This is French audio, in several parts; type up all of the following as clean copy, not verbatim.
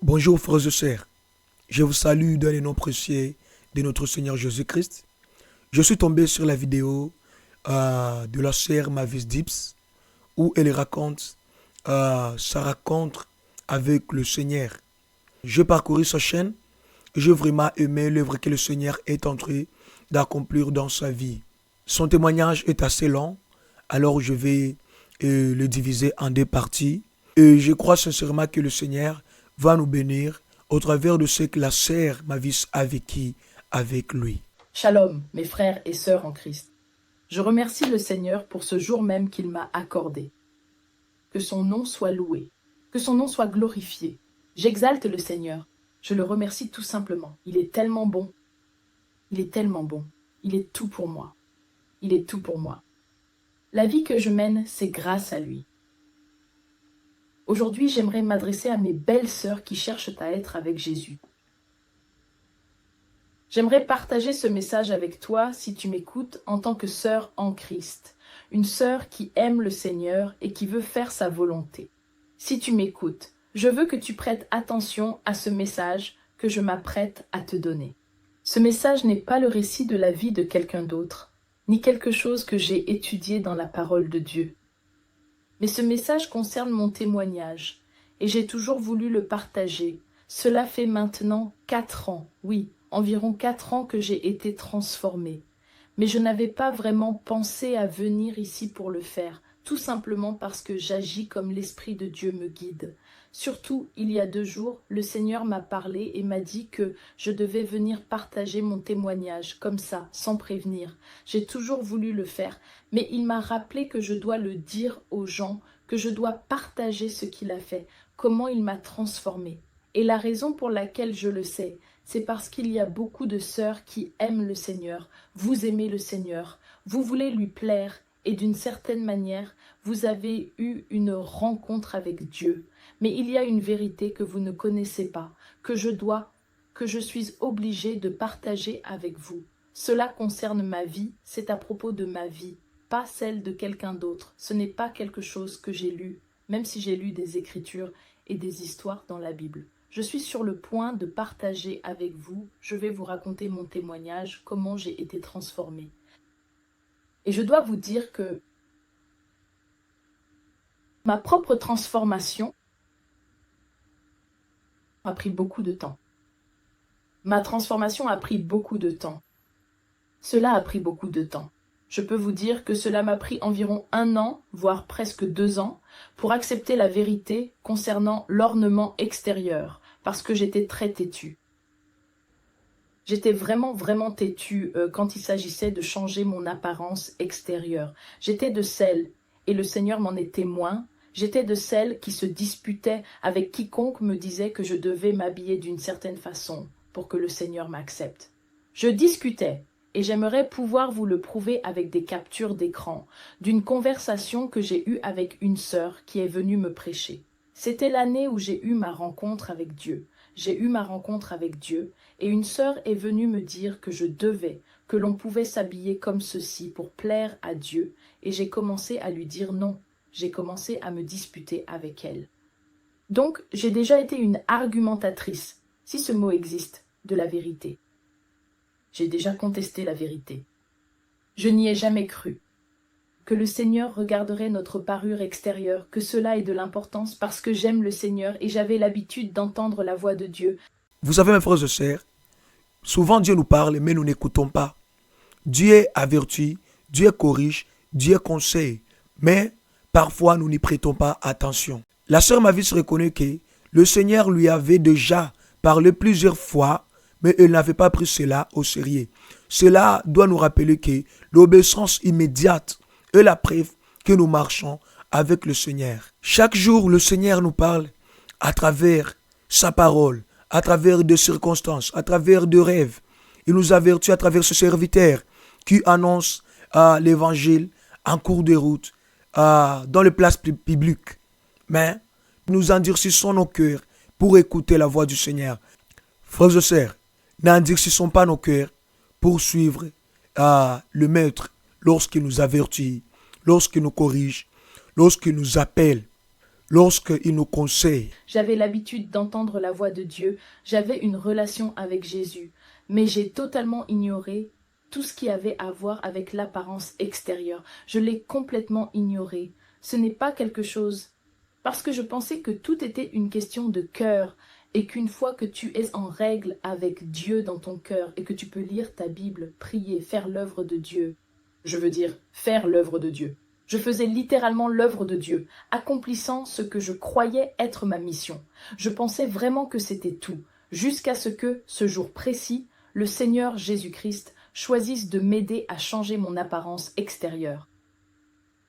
Bonjour frères et sœurs, je vous salue dans le nom précieux de notre Seigneur Jésus-Christ. Je suis tombé sur la vidéo de la sœur Mavis Dips où elle raconte sa rencontre avec le Seigneur. J'ai parcouru sa chaîne et j'ai vraiment aimé l'œuvre que le Seigneur est en train d'accomplir dans sa vie. Son témoignage est assez long, alors je vais le diviser en deux parties. Et je crois sincèrement que le Seigneur va nous bénir au travers de ce que la sœur Mavis a vécu avec lui. Shalom, mes frères et sœurs en Christ. Je remercie le Seigneur pour ce jour même qu'il m'a accordé. Que son nom soit loué, que son nom soit glorifié. J'exalte le Seigneur. Je le remercie tout simplement. Il est tellement bon. Il est tellement bon. Il est tout pour moi. Il est tout pour moi. La vie que je mène, c'est grâce à lui. Aujourd'hui, j'aimerais m'adresser à mes belles sœurs qui cherchent à être avec Jésus. J'aimerais partager ce message avec toi si tu m'écoutes en tant que sœur en Christ, une sœur qui aime le Seigneur et qui veut faire sa volonté. Si tu m'écoutes, je veux que tu prêtes attention à ce message que je m'apprête à te donner. Ce message n'est pas le récit de la vie de quelqu'un d'autre, ni quelque chose que j'ai étudié dans la parole de Dieu. Mais ce message concerne mon témoignage, et j'ai toujours voulu le partager. Cela fait maintenant 4 ans, oui, environ 4 ans que j'ai été transformée. Mais je n'avais pas vraiment pensé à venir ici pour le faire, tout simplement parce que j'agis comme l'Esprit de Dieu me guide. Surtout, il y a 2 jours, le Seigneur m'a parlé et m'a dit que je devais venir partager mon témoignage, comme ça, sans prévenir. J'ai toujours voulu le faire, mais il m'a rappelé que je dois le dire aux gens, que je dois partager ce qu'il a fait, comment il m'a transformée. Et la raison pour laquelle je le sais, c'est parce qu'il y a beaucoup de sœurs qui aiment le Seigneur. Vous aimez le Seigneur, vous voulez lui plaire et d'une certaine manière, vous avez eu une rencontre avec Dieu. Mais il y a une vérité que vous ne connaissez pas, que je suis obligée de partager avec vous. Cela concerne ma vie, c'est à propos de ma vie, pas celle de quelqu'un d'autre. Ce n'est pas quelque chose que j'ai lu, même si j'ai lu des écritures et des histoires dans la Bible. Je suis sur le point de partager avec vous, je vais vous raconter mon témoignage, comment j'ai été transformée. Et je dois vous dire que ma propre transformation a pris beaucoup de temps. Ma transformation a pris beaucoup de temps. Cela a pris beaucoup de temps. Je peux vous dire que cela m'a pris environ 1 an, voire presque 2 ans, pour accepter la vérité concernant l'ornement extérieur, parce que j'étais très têtue. J'étais vraiment têtue quand il s'agissait de changer mon apparence extérieure. J'étais de celles, et le Seigneur m'en est témoin, j'étais de celles qui se disputaient avec quiconque me disait que je devais m'habiller d'une certaine façon pour que le Seigneur m'accepte. Je discutais, et j'aimerais pouvoir vous le prouver avec des captures d'écran, d'une conversation que j'ai eue avec une sœur qui est venue me prêcher. C'était l'année où j'ai eu ma rencontre avec Dieu. J'ai eu ma rencontre avec Dieu, et une sœur est venue me dire que je devais, que l'on pouvait s'habiller comme ceci pour plaire à Dieu, et j'ai commencé à lui dire non. J'ai commencé à me disputer avec elle. Donc, j'ai déjà été une argumentatrice, si ce mot existe, de la vérité. J'ai déjà contesté la vérité. Je n'y ai jamais cru. Que le Seigneur regarderait notre parure extérieure, que cela ait de l'importance parce que j'aime le Seigneur et j'avais l'habitude d'entendre la voix de Dieu. Vous savez mes frères et sœurs, souvent Dieu nous parle mais nous n'écoutons pas. Dieu avertit, Dieu corrige, Dieu conseille, mais parfois nous n'y prêtons pas attention. La sœur Mavis reconnaît que le Seigneur lui avait déjà parlé plusieurs fois, mais elle n'avait pas pris cela au sérieux. Cela doit nous rappeler que l'obéissance immédiate est la preuve que nous marchons avec le Seigneur. Chaque jour, le Seigneur nous parle à travers sa parole, à travers des circonstances, à travers des rêves. Il nous avertit à travers ce serviteur qui annonce l'évangile en cours de route, dans les places publiques. Mais nous endurcissons nos cœurs pour écouter la voix du Seigneur. Frères et sœurs, n'endurcissons pas nos cœurs pour suivre le Maître lorsqu'il nous avertit, lorsqu'il nous corrige, lorsqu'il nous appelle. lorsqu'il nous conseille. J'avais l'habitude d'entendre la voix de Dieu, j'avais une relation avec Jésus, mais j'ai totalement ignoré tout ce qui avait à voir avec l'apparence extérieure. Je l'ai complètement ignoré. Ce n'est pas quelque chose, parce que je pensais que tout était une question de cœur, et qu'une fois que tu es en règle avec Dieu dans ton cœur, et que tu peux lire ta Bible, prier, faire l'œuvre de Dieu, je veux dire faire l'œuvre de Dieu. Je faisais littéralement l'œuvre de Dieu, accomplissant ce que je croyais être ma mission. Je pensais vraiment que c'était tout, jusqu'à ce que, ce jour précis, le Seigneur Jésus-Christ choisisse de m'aider à changer mon apparence extérieure.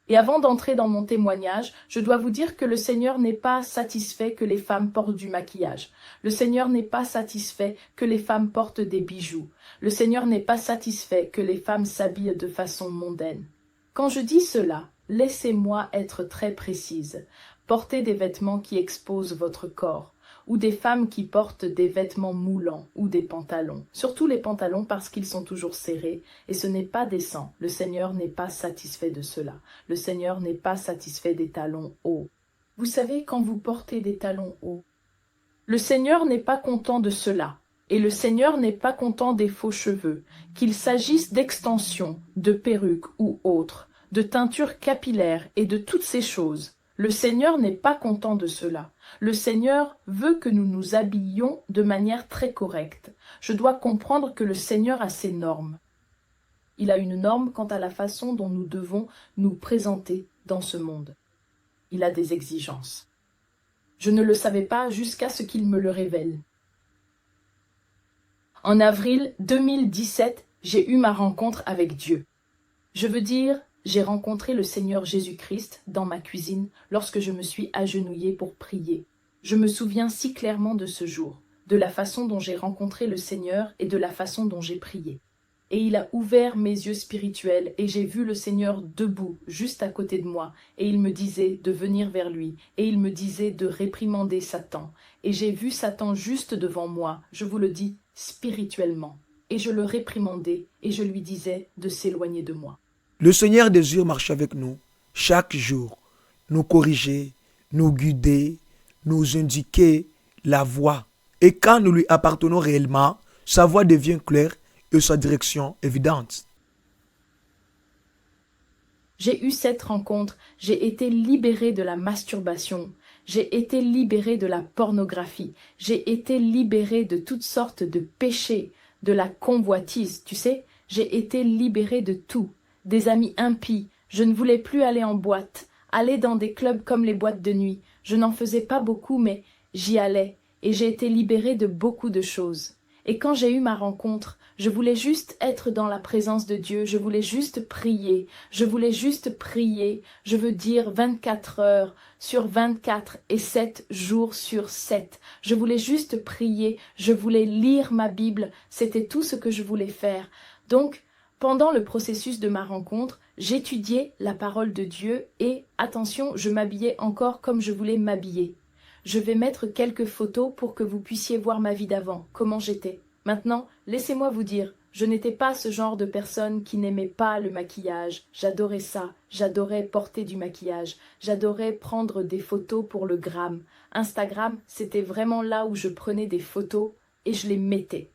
Et avant d'entrer dans mon témoignage, je dois vous dire que le Seigneur n'est pas satisfait que les femmes portent du maquillage. Le Seigneur n'est pas satisfait que les femmes portent des bijoux. Le Seigneur n'est pas satisfait que les femmes s'habillent de façon mondaine. Quand je dis cela, laissez-moi être très précise. Portez des vêtements qui exposent votre corps, ou des femmes qui portent des vêtements moulants ou des pantalons. Surtout les pantalons parce qu'ils sont toujours serrés, et ce n'est pas décent. Le Seigneur n'est pas satisfait de cela. Le Seigneur n'est pas satisfait des talons hauts. Vous savez, quand vous portez des talons hauts, le Seigneur n'est pas content de cela. Et le Seigneur n'est pas content des faux cheveux, qu'il s'agisse d'extensions, de perruques ou autres, de teintures capillaires et de toutes ces choses. Le Seigneur n'est pas content de cela. Le Seigneur veut que nous nous habillions de manière très correcte. Je dois comprendre que le Seigneur a ses normes. Il a une norme quant à la façon dont nous devons nous présenter dans ce monde. Il a des exigences. Je ne le savais pas jusqu'à ce qu'il me le révèle. En avril 2017, j'ai eu ma rencontre avec Dieu. Je veux dire, j'ai rencontré le Seigneur Jésus-Christ dans ma cuisine lorsque je me suis agenouillée pour prier. Je me souviens si clairement de ce jour, de la façon dont j'ai rencontré le Seigneur et de la façon dont j'ai prié. Et il a ouvert mes yeux spirituels et j'ai vu le Seigneur debout, juste à côté de moi, et il me disait de venir vers lui, et il me disait de réprimander Satan. Et j'ai vu Satan juste devant moi, je vous le dis, spirituellement. Et je le réprimandais et je lui disais de s'éloigner de moi. Le Seigneur désire marcher avec nous chaque jour, nous corriger, nous guider, nous indiquer la voie. Et quand nous lui appartenons réellement, sa voie devient claire et sa direction évidente. J'ai eu cette rencontre, j'ai été libérée de la masturbation, j'ai été libérée de la pornographie, j'ai été libérée de toutes sortes de péchés, de la convoitise, tu sais, j'ai été libérée de tout, des amis impies, je ne voulais plus aller en boîte, aller dans des clubs comme les boîtes de nuit, je n'en faisais pas beaucoup mais j'y allais et j'ai été libérée de beaucoup de choses. Et quand j'ai eu ma rencontre, je voulais juste être dans la présence de Dieu, je voulais juste prier, je veux dire 24 heures sur 24 et 7 jours sur 7. Je voulais juste prier, je voulais lire ma Bible, c'était tout ce que je voulais faire. Donc, pendant le processus de ma rencontre, j'étudiais la parole de Dieu et, attention, je m'habillais encore comme je voulais m'habiller. Je vais mettre quelques photos pour que vous puissiez voir ma vie d'avant, comment j'étais. Maintenant, laissez-moi vous dire, je n'étais pas ce genre de personne qui n'aimait pas le maquillage. J'adorais ça, j'adorais porter du maquillage, j'adorais prendre des photos pour le gramme. Instagram, c'était vraiment là où je prenais des photos et je les mettais.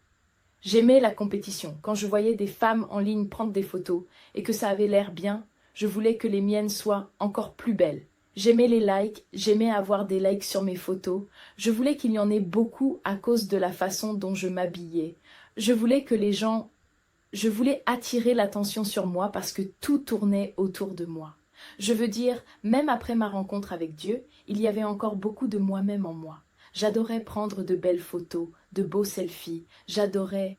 J'aimais la compétition. Quand je voyais des femmes en ligne prendre des photos et que ça avait l'air bien, je voulais que les miennes soient encore plus belles. J'aimais les likes, j'aimais avoir des likes sur mes photos. Je voulais qu'il y en ait beaucoup à cause de la façon dont je m'habillais. Je voulais attirer l'attention sur moi parce que tout tournait autour de moi. Je veux dire, même après ma rencontre avec Dieu, il y avait encore beaucoup de moi-même en moi. J'adorais prendre de belles photos, de beaux selfies, j'adorais...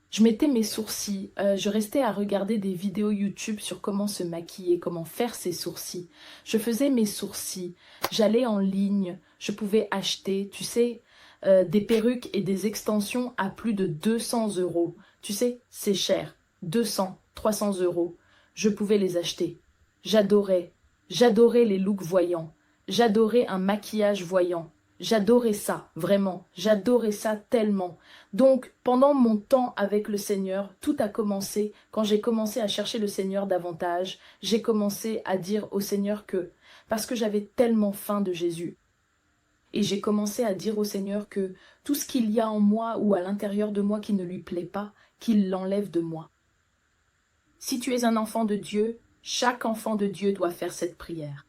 Je mettais mes sourcils, je restais à regarder des vidéos YouTube sur comment se maquiller, comment faire ses sourcils. Je faisais mes sourcils, j'allais en ligne, je pouvais acheter, tu sais, des perruques et des extensions à plus de 200 €. Tu sais, c'est cher, 200, 300 €. Je pouvais les acheter. J'adorais les looks voyants, j'adorais un maquillage voyant. J'adorais ça, vraiment, j'adorais ça tellement. Donc, pendant mon temps avec le Seigneur, tout a commencé quand j'ai commencé à chercher le Seigneur davantage. J'ai commencé à dire au Seigneur que parce que j'avais tellement faim de Jésus. Et j'ai commencé à dire au Seigneur que tout ce qu'il y a en moi ou à l'intérieur de moi qui ne lui plaît pas, qu'il l'enlève de moi. Si tu es un enfant de Dieu, chaque enfant de Dieu doit faire cette prière.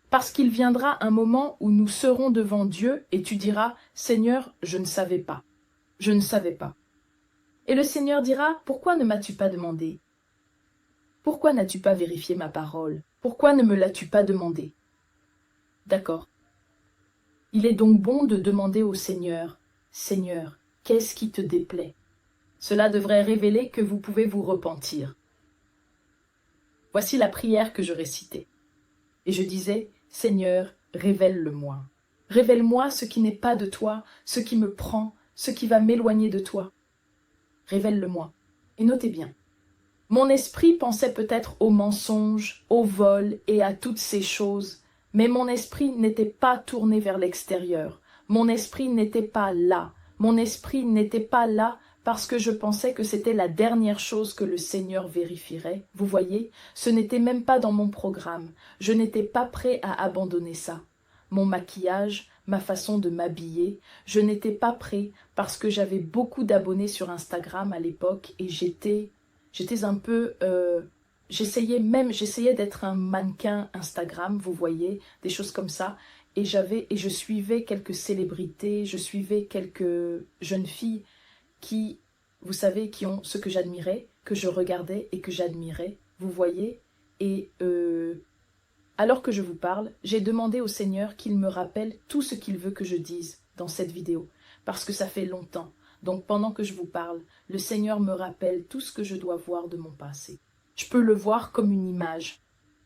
Parce qu'il viendra un moment où nous serons devant Dieu et tu diras « Seigneur, je ne savais pas. Je ne savais pas. » Et le Seigneur dira « Pourquoi ne m'as-tu pas demandé? Pourquoi n'as-tu pas vérifié ma parole? Pourquoi ne me l'as-tu pas demandé? » D'accord. Il est donc bon de demander au Seigneur « Seigneur, qu'est-ce qui te déplaît ?» Cela devrait révéler que vous pouvez vous repentir. Voici la prière que je récitais. Et je disais « Seigneur, révèle-le-moi. Révèle-moi ce qui n'est pas de toi, ce qui me prend, ce qui va m'éloigner de toi. Révèle-le-moi. » Et notez bien. Mon esprit pensait peut-être au mensonge, au vol et à toutes ces choses, mais mon esprit n'était pas tourné vers l'extérieur. Mon esprit n'était pas là. Mon esprit n'était pas là parce que je pensais que c'était la dernière chose que le Seigneur vérifierait. Vous voyez, ce n'était même pas dans mon programme. Je n'étais pas prêt à abandonner ça. Mon maquillage, ma façon de m'habiller, je n'étais pas prêt parce que j'avais beaucoup d'abonnés sur Instagram à l'époque et j'étais un peu... J'essayais d'être un mannequin Instagram, vous voyez, des choses comme ça. Et je suivais quelques célébrités, je suivais quelques jeunes filles qui, vous savez, qui ont ce que j'admirais, que je regardais et que j'admirais, vous voyez. Et alors que je vous parle, j'ai demandé au Seigneur qu'il me rappelle tout ce qu'il veut que je dise dans cette vidéo, parce que ça fait longtemps. Donc pendant que je vous parle, le Seigneur me rappelle tout ce que je dois voir de mon passé. Je peux le voir comme une image.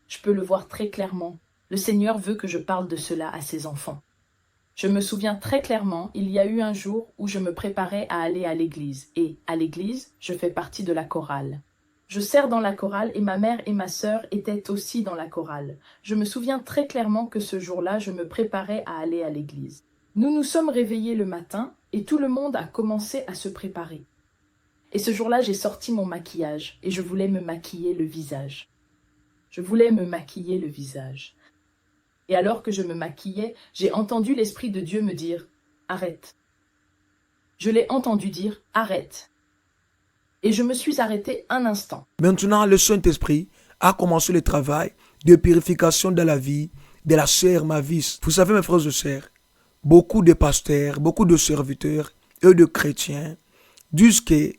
Je peux le voir très clairement. Le Seigneur veut que je parle de cela à ses enfants. Je me souviens très clairement, il y a eu un jour où je me préparais à aller à l'église. Et à l'église, je fais partie de la chorale. Je sers dans la chorale et ma mère et ma sœur étaient aussi dans la chorale. Je me souviens très clairement que ce jour-là, je me préparais à aller à l'église. Nous nous sommes réveillés le matin et tout le monde a commencé à se préparer. Et ce jour-là, j'ai sorti mon maquillage et je voulais me maquiller le visage. Je voulais me maquiller le visage. Et alors que je me maquillais, j'ai entendu l'Esprit de Dieu me dire « Arrête ». Je l'ai entendu dire « Arrête ». Et je me suis arrêtée un instant. Maintenant, le Saint-Esprit a commencé le travail de purification de la vie de la sœur Mavis. Vous savez, mes frères et sœurs, beaucoup de pasteurs, beaucoup de serviteurs et de chrétiens disent que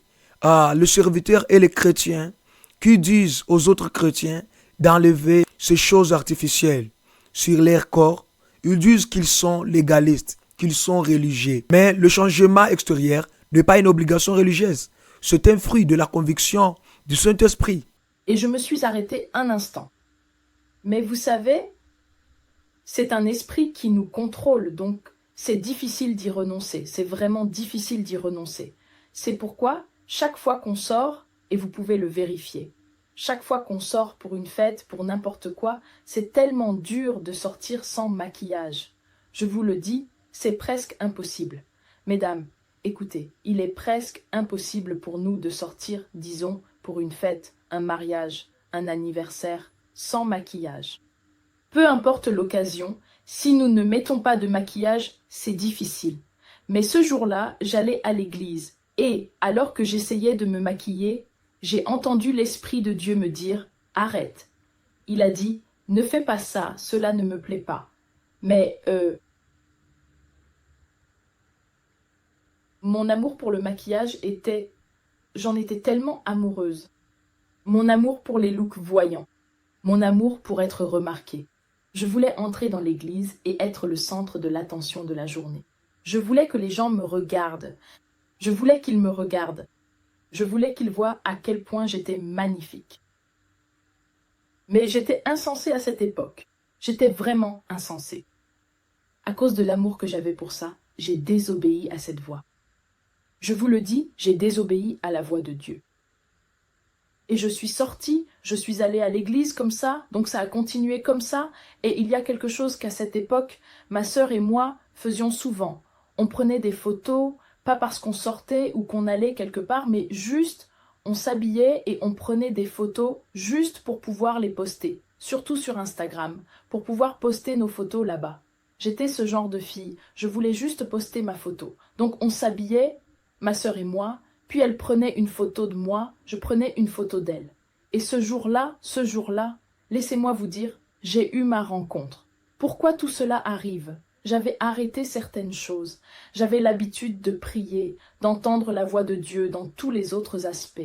le serviteur et les chrétiens qui disent aux autres chrétiens d'enlever ces choses artificielles sur leur corps, ils disent qu'ils sont légalistes, qu'ils sont religieux. Mais le changement extérieur n'est pas une obligation religieuse. C'est un fruit de la conviction du Saint-Esprit. Et je me suis arrêtée un instant. Mais vous savez, c'est un esprit qui nous contrôle, donc c'est difficile d'y renoncer. C'est vraiment difficile d'y renoncer. C'est pourquoi, chaque fois qu'on sort, et vous pouvez le vérifier, chaque fois qu'on sort pour une fête, pour n'importe quoi, c'est tellement dur de sortir sans maquillage. Je vous le dis, c'est presque impossible. Mesdames, écoutez, il est presque impossible pour nous de sortir, disons, pour une fête, un mariage, un anniversaire, sans maquillage. Peu importe l'occasion, si nous ne mettons pas de maquillage, c'est difficile. Mais ce jour-là, j'allais à l'église et, alors que j'essayais de me maquiller, j'ai entendu l'Esprit de Dieu me dire « Arrête ». Il a dit « Ne fais pas ça, cela ne me plaît pas. » Mais mon amour pour le maquillage j'en étais tellement amoureuse. Mon amour pour les looks voyants. Mon amour pour être remarquée. Je voulais entrer dans l'église et être le centre de l'attention de la journée. Je voulais que les gens me regardent. Je voulais qu'ils me regardent. Je voulais qu'ils voient à quel point j'étais magnifique. Mais j'étais insensée à cette époque. J'étais vraiment insensée. À cause de l'amour que j'avais pour ça, j'ai désobéi à cette voix. Je vous le dis, j'ai désobéi à la voix de Dieu. Et je suis sortie, je suis allée à l'église comme ça, donc ça a continué comme ça. Et il y a quelque chose qu'à cette époque, ma sœur et moi faisions souvent. On prenait des photos, pas parce qu'on sortait ou qu'on allait quelque part, mais juste on s'habillait et on prenait des photos juste pour pouvoir les poster surtout sur Instagram, pour pouvoir poster nos photos là-bas. J'étais ce genre de fille, je voulais juste poster ma photo. Donc on s'habillait, ma sœur et moi, puis elle prenait une photo de moi, je prenais une photo d'elle. Et ce jour-là, laissez-moi vous dire, j'ai eu ma rencontre. Pourquoi tout cela arrive? J'avais arrêté certaines choses. J'avais l'habitude de prier, d'entendre la voix de Dieu dans tous les autres aspects.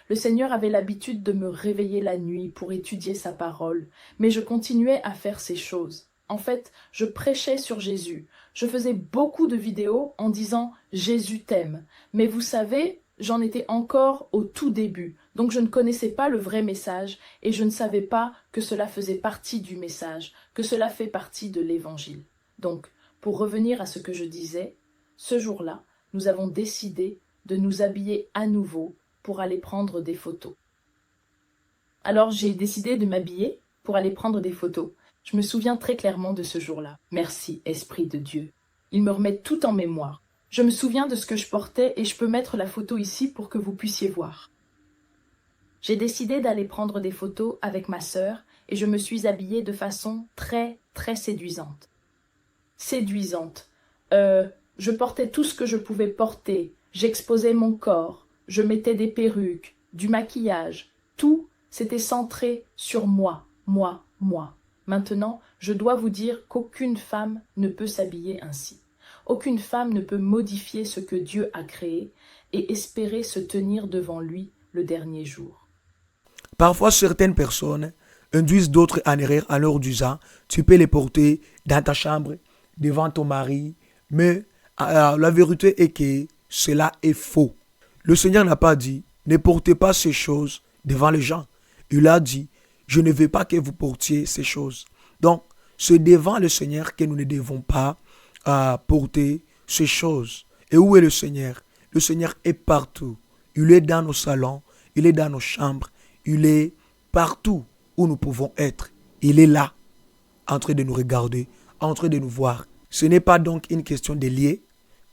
Le Seigneur avait l'habitude de me réveiller la nuit pour étudier sa parole, mais je continuais à faire ces choses. En fait, je prêchais sur Jésus. Je faisais beaucoup de vidéos en disant « Jésus t'aime ». Mais vous savez, j'en étais encore au tout début, donc je ne connaissais pas le vrai message et je ne savais pas que cela faisait partie du message, que cela fait partie de l'Évangile. Donc, pour revenir à ce que je disais, ce jour-là, nous avons décidé de nous habiller à nouveau pour aller prendre des photos. Alors j'ai décidé de m'habiller pour aller prendre des photos. Je me souviens très clairement de ce jour-là. Merci, Esprit de Dieu. Il me remet tout en mémoire. Je me souviens de ce que je portais et je peux mettre la photo ici pour que vous puissiez voir. J'ai décidé d'aller prendre des photos avec ma sœur et je me suis habillée de façon très, très séduisante. Je portais tout ce que je pouvais porter. J'exposais mon corps. Je mettais des perruques, du maquillage. Tout, c'était centré sur moi. Maintenant, je dois vous dire qu'aucune femme ne peut s'habiller ainsi. Aucune femme ne peut modifier ce que Dieu a créé et espérer se tenir devant lui le dernier jour. Parfois, certaines personnes induisent d'autres en erreur en leur disant tu peux les porter dans ta chambre, devant ton mari, mais la vérité est que cela est faux. Le Seigneur n'a pas dit ne portez pas ces choses devant les gens. Il a dit je ne veux pas que vous portiez ces choses. Donc, c'est devant le Seigneur que nous ne devons pas porter ces choses. Et où est le Seigneur? Le Seigneur est partout. Il est dans nos salons, il est dans nos chambres, il est partout où nous pouvons être. Il est là, en train de nous regarder, en train de nous voir. Ce n'est pas donc une question de lier,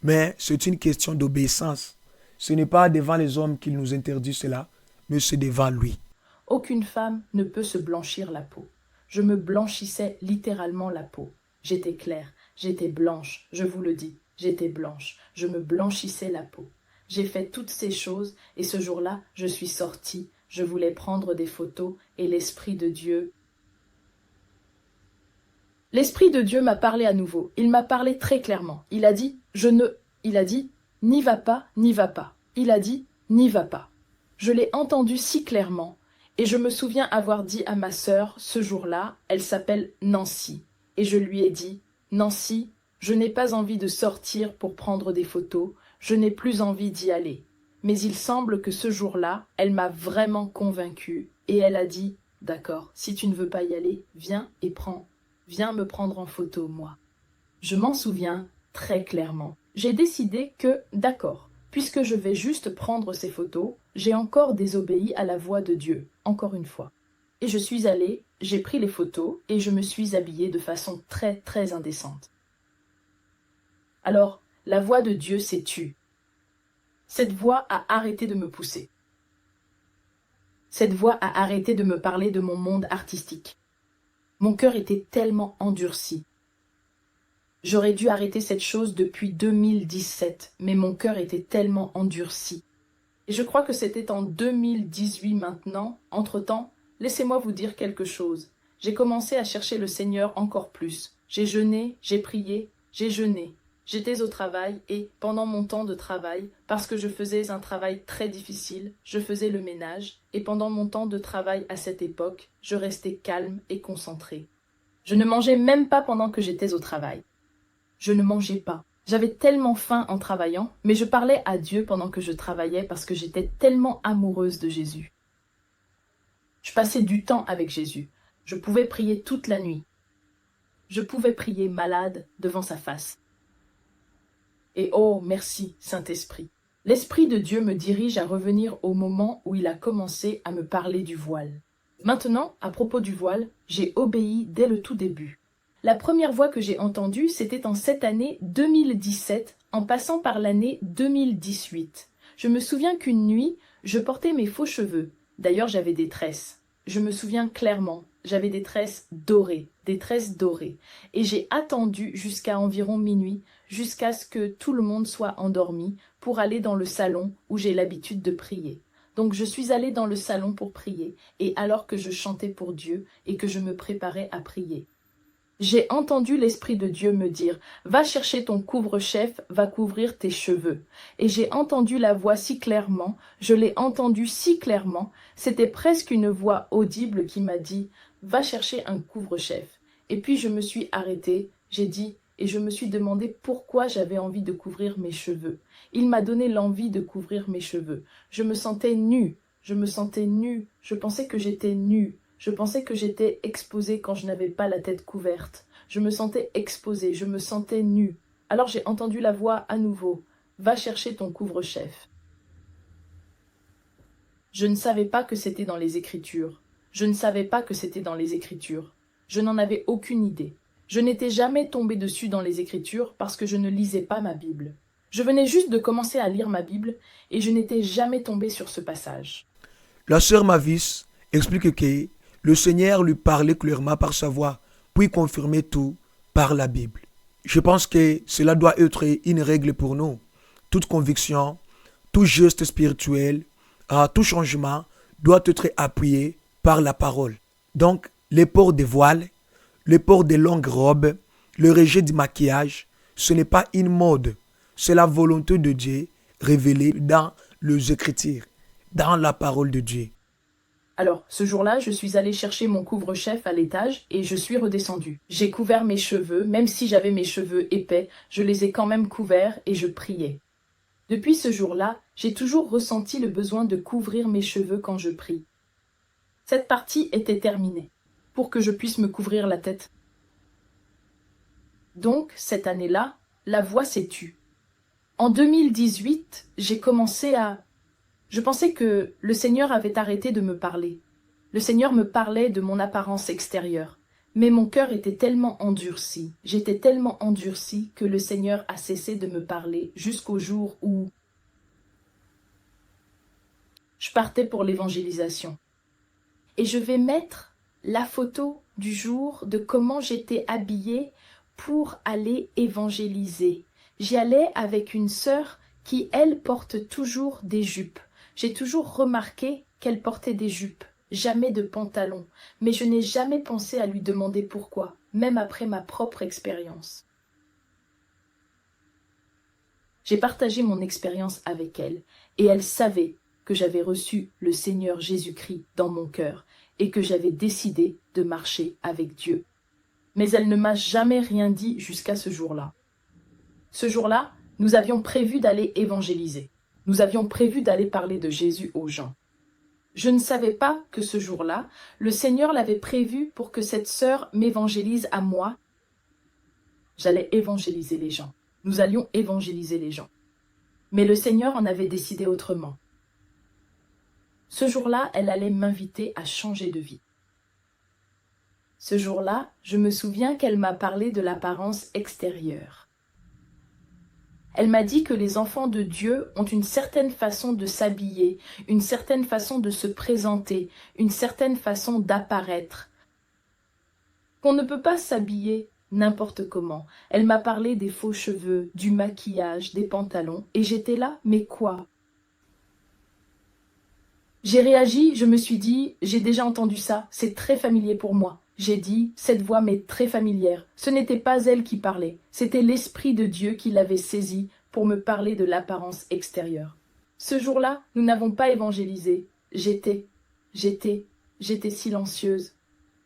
mais c'est une question d'obéissance. Ce n'est pas devant les hommes qu'il nous interdit cela, mais c'est devant lui. Aucune femme ne peut se blanchir la peau. Je me blanchissais littéralement la peau. J'étais claire, j'étais blanche, je vous le dis, j'étais blanche. Je me blanchissais la peau. J'ai fait toutes ces choses et ce jour-là, je suis sortie. Je voulais prendre des photos et l'Esprit de Dieu m'a parlé à nouveau. Il m'a parlé très clairement. Il a dit, n'y va pas, n'y va pas. Il a dit, n'y va pas. Je l'ai entendu si clairement. Et je me souviens avoir dit à ma sœur, ce jour-là, elle s'appelle Nancy. Et je lui ai dit, Nancy, je n'ai pas envie de sortir pour prendre des photos, je n'ai plus envie d'y aller. Mais il semble que ce jour-là, elle m'a vraiment convaincue. Et elle a dit, d'accord, si tu ne veux pas y aller, viens me prendre en photo, moi. Je m'en souviens très clairement. J'ai décidé que, d'accord, puisque je vais juste prendre ces photos, j'ai encore désobéi à la voix de Dieu, encore une fois. Et je suis allée, j'ai pris les photos et je me suis habillée de façon très, très indécente. Alors, la voix de Dieu s'est tue. Cette voix a arrêté de me pousser. Cette voix a arrêté de me parler de mon monde artistique. Mon cœur était tellement endurci. J'aurais dû arrêter cette chose depuis 2017, mais mon cœur était tellement endurci. Et je crois que c'était en 2018 maintenant. Entre-temps, laissez-moi vous dire quelque chose. J'ai commencé à chercher le Seigneur encore plus. J'ai jeûné, j'ai prié, j'ai jeûné. J'étais au travail et, pendant mon temps de travail, parce que je faisais un travail très difficile, je faisais le ménage, et pendant mon temps de travail à cette époque, je restais calme et concentrée. Je ne mangeais même pas pendant que j'étais au travail. Je ne mangeais pas. J'avais tellement faim en travaillant, mais je parlais à Dieu pendant que je travaillais parce que j'étais tellement amoureuse de Jésus. Je passais du temps avec Jésus. Je pouvais prier toute la nuit. Je pouvais prier malade devant sa face. Et oh, merci, Saint-Esprit. L'Esprit de Dieu me dirige à revenir au moment où il a commencé à me parler du voile. Maintenant, à propos du voile, j'ai obéi dès le tout début. La première voix que j'ai entendue, c'était en cette année 2017, en passant par l'année 2018. Je me souviens qu'une nuit, je portais mes faux cheveux. D'ailleurs, j'avais des tresses. Je me souviens clairement. j'avais des tresses dorées, Et j'ai attendu jusqu'à environ minuit, jusqu'à ce que tout le monde soit endormi, pour aller dans le salon où j'ai l'habitude de prier. Donc je suis allée dans le salon pour prier, et alors que je chantais pour Dieu et que je me préparais à prier, j'ai entendu l'Esprit de Dieu me dire « Va chercher ton couvre-chef, va couvrir tes cheveux. » Et j'ai entendu la voix si clairement, je l'ai entendue si clairement, c'était presque une voix audible qui m'a dit « Va chercher un couvre-chef. » Et puis je me suis arrêtée, j'ai dit et je me suis demandé pourquoi j'avais envie de couvrir mes cheveux. Il m'a donné l'envie de couvrir mes cheveux. Je me sentais nue, je pensais que j'étais nue. Je pensais que j'étais exposée quand je n'avais pas la tête couverte. Je me sentais exposée, je me sentais nue. Alors j'ai entendu la voix à nouveau. Va chercher ton couvre-chef. Je ne savais pas que c'était dans les Écritures. Je n'en avais aucune idée. Je n'étais jamais tombée dessus dans les Écritures parce que je ne lisais pas ma Bible. Je venais juste de commencer à lire ma Bible et je n'étais jamais tombée sur ce passage. La sœur Mavis explique que le Seigneur lui parlait clairement par sa voix, puis confirmait tout par la Bible. Je pense que cela doit être une règle pour nous. Toute conviction, tout geste spirituel, tout changement doit être appuyé par la parole. Donc, les ports des voiles, les ports des longues robes, le rejet du maquillage, ce n'est pas une mode. C'est la volonté de Dieu révélée dans les Écritures, dans la parole de Dieu. Alors, ce jour-là, je suis allée chercher mon couvre-chef à l'étage et je suis redescendue. J'ai couvert mes cheveux, même si j'avais mes cheveux épais, je les ai quand même couverts et je priais. Depuis ce jour-là, j'ai toujours ressenti le besoin de couvrir mes cheveux quand je prie. Cette partie était terminée, pour que je puisse me couvrir la tête. Donc, cette année-là, la voix s'est tue. En 2018, j'ai commencé à... Je pensais que le Seigneur avait arrêté de me parler. Le Seigneur me parlait de mon apparence extérieure. Mais mon cœur était tellement endurci, j'étais tellement endurci que le Seigneur a cessé de me parler jusqu'au jour où je partais pour l'évangélisation. Et je vais mettre la photo du jour de comment j'étais habillée pour aller évangéliser. J'y allais avec une sœur qui, elle, porte toujours des jupes. J'ai toujours remarqué qu'elle portait des jupes, jamais de pantalon, mais je n'ai jamais pensé à lui demander pourquoi, même après ma propre expérience. J'ai partagé mon expérience avec elle, et elle savait que j'avais reçu le Seigneur Jésus-Christ dans mon cœur et que j'avais décidé de marcher avec Dieu. Mais elle ne m'a jamais rien dit jusqu'à ce jour-là. Ce jour-là, nous avions prévu d'aller évangéliser. Nous avions prévu d'aller parler de Jésus aux gens. Je ne savais pas que ce jour-là, le Seigneur l'avait prévu pour que cette sœur m'évangélise à moi. J'allais évangéliser les gens. Nous allions évangéliser les gens. Mais le Seigneur en avait décidé autrement. Ce jour-là, elle allait m'inviter à changer de vie. Ce jour-là, je me souviens qu'elle m'a parlé de l'apparence extérieure. Elle m'a dit que les enfants de Dieu ont une certaine façon de s'habiller, une certaine façon de se présenter, une certaine façon d'apparaître. Qu'on ne peut pas s'habiller n'importe comment. Elle m'a parlé des faux cheveux, du maquillage, des pantalons, et j'étais là, mais quoi? J'ai réagi, je me suis dit, j'ai déjà entendu ça, c'est très familier pour moi. J'ai dit, cette voix m'est très familière. Ce n'était pas elle qui parlait, c'était l'Esprit de Dieu qui l'avait saisie pour me parler de l'apparence extérieure. Ce jour-là, nous n'avons pas évangélisé. J'étais silencieuse.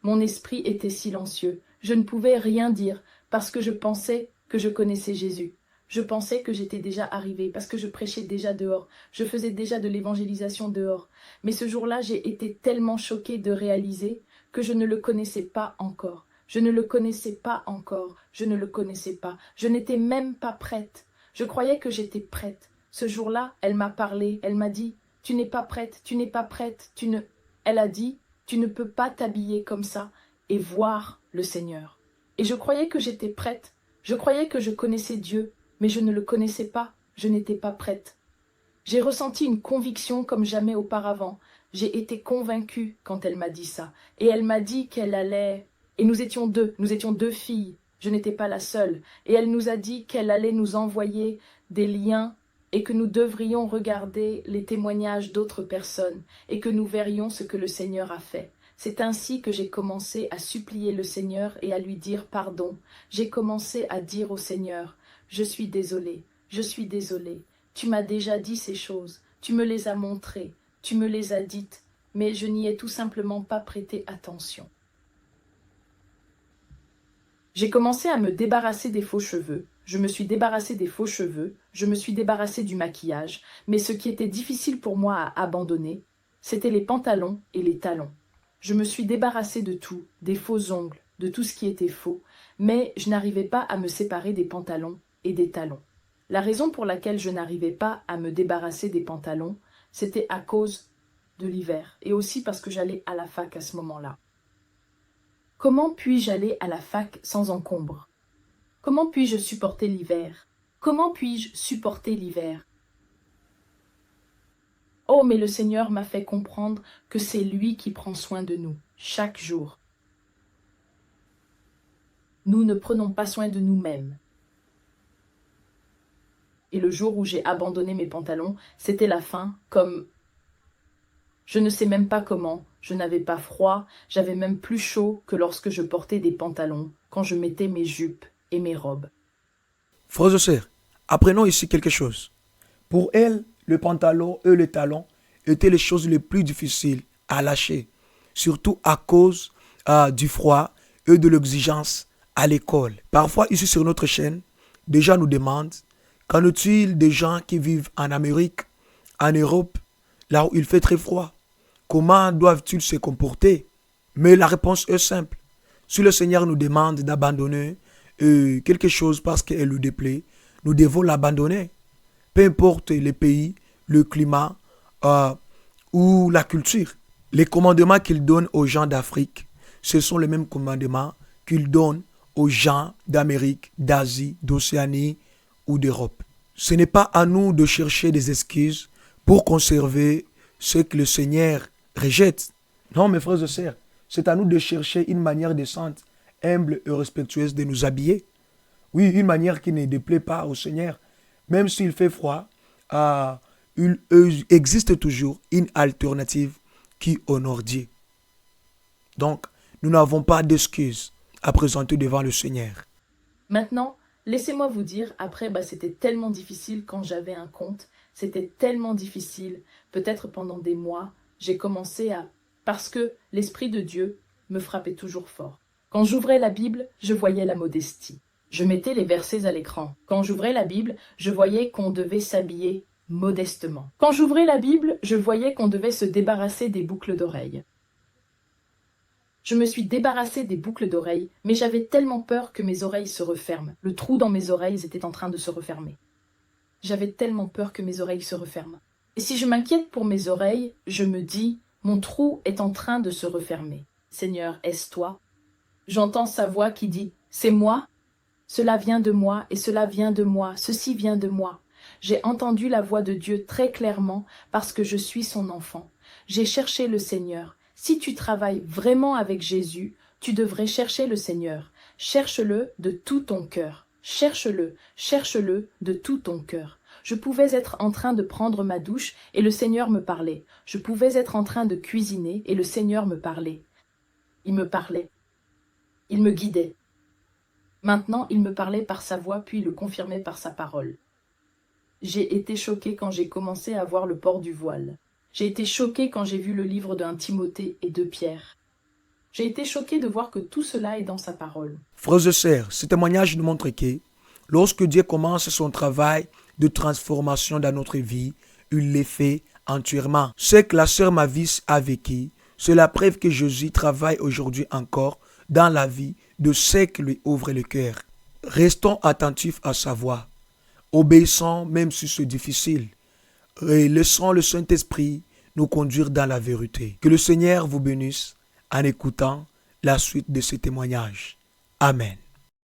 Mon esprit était silencieux. Je ne pouvais rien dire parce que je pensais que je connaissais Jésus. Je pensais que j'étais déjà arrivée parce que je prêchais déjà dehors. Je faisais déjà de l'évangélisation dehors. Mais ce jour-là, j'ai été tellement choquée de réaliser que je ne le connaissais pas encore. Je ne le connaissais pas encore. Je ne le connaissais pas. Je n'étais même pas prête. Je croyais que j'étais prête. Ce jour-là, elle m'a parlé. Elle m'a dit, tu n'es pas prête, tu n'es pas prête. Elle a dit, tu ne peux pas t'habiller comme ça et voir le Seigneur. Et je croyais que j'étais prête. Je croyais que je connaissais Dieu. Mais je ne le connaissais pas, je n'étais pas prête. J'ai ressenti une conviction comme jamais auparavant. J'ai été convaincue quand elle m'a dit ça. Et elle m'a dit qu'elle allait... Et nous étions deux filles. Je n'étais pas la seule. Et elle nous a dit qu'elle allait nous envoyer des liens et que nous devrions regarder les témoignages d'autres personnes et que nous verrions ce que le Seigneur a fait. C'est ainsi que j'ai commencé à supplier le Seigneur et à lui dire pardon. J'ai commencé à dire au Seigneur, je suis désolée, tu m'as déjà dit ces choses, tu me les as montrées, tu me les as dites, mais je n'y ai tout simplement pas prêté attention. J'ai commencé à me débarrasser des faux cheveux. Je me suis débarrassée des faux cheveux, je me suis débarrassée du maquillage, mais ce qui était difficile pour moi à abandonner, c'était les pantalons et les talons. Je me suis débarrassée de tout, des faux ongles, de tout ce qui était faux, mais je n'arrivais pas à me séparer des pantalons et des talons. La raison pour laquelle je n'arrivais pas à me débarrasser des pantalons, c'était à cause de l'hiver, et aussi parce que j'allais à la fac à ce moment-là. Comment puis-je aller à la fac sans encombre? Comment puis-je supporter l'hiver? Comment puis-je supporter l'hiver? Oh, mais le Seigneur m'a fait comprendre que c'est lui qui prend soin de nous, chaque jour. Nous ne prenons pas soin de nous-mêmes. Et le jour où j'ai abandonné mes pantalons, c'était la fin, comme... Je ne sais même pas comment, je n'avais pas froid, j'avais même plus chaud que lorsque je portais des pantalons, quand je mettais mes jupes et mes robes. Frères et sœurs, apprenons ici quelque chose. Pour elle, le pantalon et le talon étaient les choses les plus difficiles à lâcher, surtout à cause du froid et de l'exigence à l'école. Parfois, ici sur notre chaîne, des gens nous demandent, qu'en est-il des gens qui vivent en Amérique, en Europe, là où il fait très froid? Comment doivent-ils se comporter? Mais la réponse est simple. Si le Seigneur nous demande d'abandonner quelque chose parce qu'elle lui déplaît, nous devons l'abandonner. Peu importe les pays, le climat ou la culture. Les commandements qu'il donne aux gens d'Afrique, ce sont les mêmes commandements qu'il donne aux gens d'Amérique, d'Asie, d'Océanie ou d'Europe. Ce n'est pas à nous de chercher des excuses pour conserver ce que le Seigneur rejette. Non, mes frères et sœurs, c'est à nous de chercher une manière décente, humble et respectueuse de nous habiller. Oui, une manière qui ne déplaît pas au Seigneur. Même s'il fait froid, il existe toujours une alternative qui honore Dieu. Donc, nous n'avons pas d'excuses à présenter devant le Seigneur. Maintenant, laissez-moi vous dire, après, c'était tellement difficile quand j'avais un compte, c'était tellement difficile, peut-être pendant des mois, j'ai commencé à... Parce que l'Esprit de Dieu me frappait toujours fort. Quand j'ouvrais la Bible, je voyais la modestie. Je mettais les versets à l'écran. Quand j'ouvrais la Bible, je voyais qu'on devait s'habiller modestement. Quand j'ouvrais la Bible, je voyais qu'on devait se débarrasser des boucles d'oreilles. Je me suis débarrassée des boucles d'oreilles, mais j'avais tellement peur que mes oreilles se referment. Le trou dans mes oreilles était en train de se refermer. J'avais tellement peur que mes oreilles se referment. Et si je m'inquiète pour mes oreilles, je me dis, mon trou est en train de se refermer. Seigneur, est-ce toi? J'entends sa voix qui dit, c'est moi? Cela vient de moi et cela vient de moi, ceci vient de moi. J'ai entendu la voix de Dieu très clairement parce que je suis son enfant. J'ai cherché le Seigneur. Si tu travailles vraiment avec Jésus, tu devrais chercher le Seigneur. Cherche-le de tout ton cœur. Cherche-le de tout ton cœur. Je pouvais être en train de prendre ma douche et le Seigneur me parlait. Je pouvais être en train de cuisiner et le Seigneur me parlait. Il me parlait. Il me guidait. Maintenant, il me parlait par sa voix, puis le confirmait par sa parole. J'ai été choquée quand j'ai commencé à voir le port du voile. J'ai été choquée quand j'ai vu le livre d'un Timothée et de Pierre. J'ai été choquée de voir que tout cela est dans sa parole. Frères et sœurs, ce témoignage nous montre que lorsque Dieu commence son travail de transformation dans notre vie, il le fait entièrement. Ce que la sœur Mavis a vécu, c'est la preuve que Jésus travaille aujourd'hui encore dans la vie de ceux qui lui ouvrent le cœur. Restons attentifs à sa voix, obéissons même si c'est difficile, et laissons le Saint-Esprit nous conduire dans la vérité. Que le Seigneur vous bénisse en écoutant la suite de ce témoignage. Amen.